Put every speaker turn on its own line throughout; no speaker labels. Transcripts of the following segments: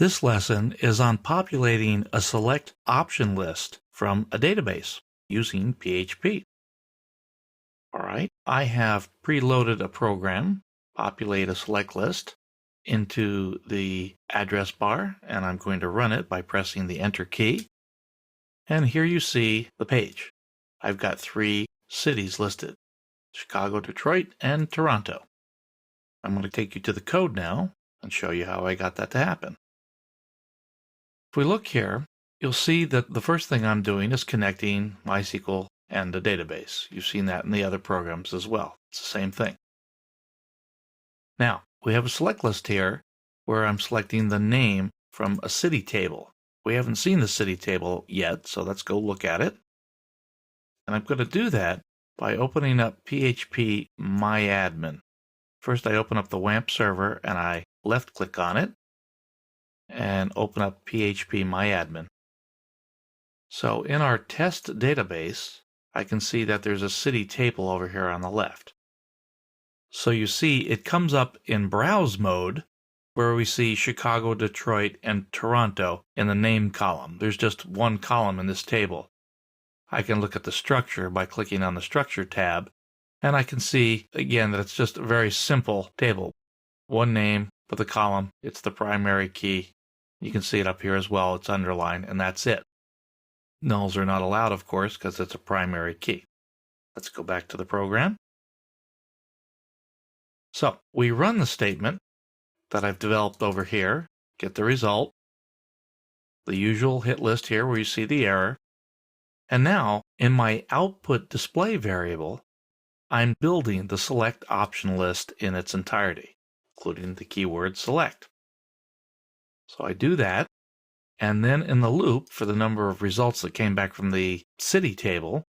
This lesson is on populating a select option list from a database using PHP. All right, I have preloaded a program, populate a select list, into the address bar, and I'm going to run it by pressing the Enter key. And here you see the page. I've got 3 cities listed: Chicago, Detroit, and Toronto. I'm going to take you to the code now and show you how I got that to happen. If we look here, you'll see that the first thing I'm doing is connecting MySQL and the database. You've seen that in the other programs as well. It's the same thing. Now, we have a select list here where I'm selecting the name from a city table. We haven't seen the city table yet, so let's go look at it. And I'm going to do that by opening up PHP MyAdmin. First, I open up the WAMP server and I left-click on it and open up PHP MyAdmin. So in our test database, I can see that there's a city table over here on the left. So you see it comes up in browse mode where we see Chicago, Detroit, and Toronto in the name column. There's just one column in this table. I can look at the structure by clicking on the Structure tab, and I can see, again, that it's just a very simple table. One name with a column, it's the primary key. You can see it up here as well, it's underlined, and that's it. Nulls are not allowed, of course, because it's a primary key. Let's go back to the program. So we run the statement that I've developed over here, get the result, the usual hit list here where you see the error, and now in my output display variable, I'm building the select option list in its entirety, including the keyword select. So I do that, and then in the loop for the number of results that came back from the city table,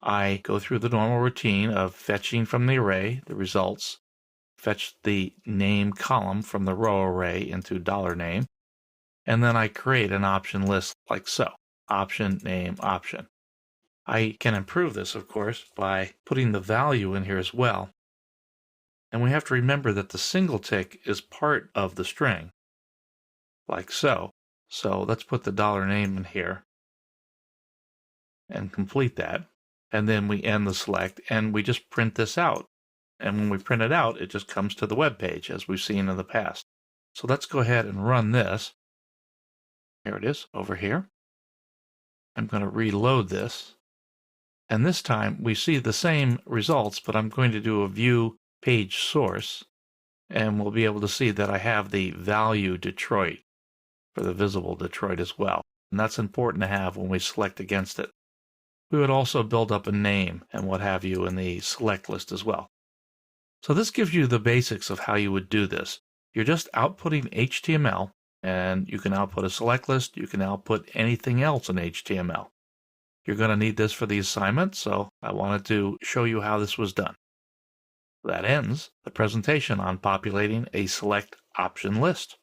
I go through the normal routine of fetching from the array the results, fetch the name column from the row array into $name, and then I create an option list like so: option, name, option. I can improve this, of course, by putting the value in here as well. And we have to remember that the single tick is part of the string, like so. So let's put the $name in here and complete that. And then we end the select and we just print this out. And when we print it out, it just comes to the web page as we've seen in the past. So let's go ahead and run this. Here it is over here. I'm going to reload this. And this time we see the same results, but I'm going to do a view page source. And we'll be able to see that I have the value Detroit for the visible Detroit as well. And that's important to have when we select against it. We would also build up a name and what have you in the select list as well. So this gives you the basics of how you would do this. You're just outputting HTML, and you can output a select list. You can output anything else in HTML. You're going to need this for the assignment, so I wanted to show you how this was done. That ends the presentation on populating a select option list.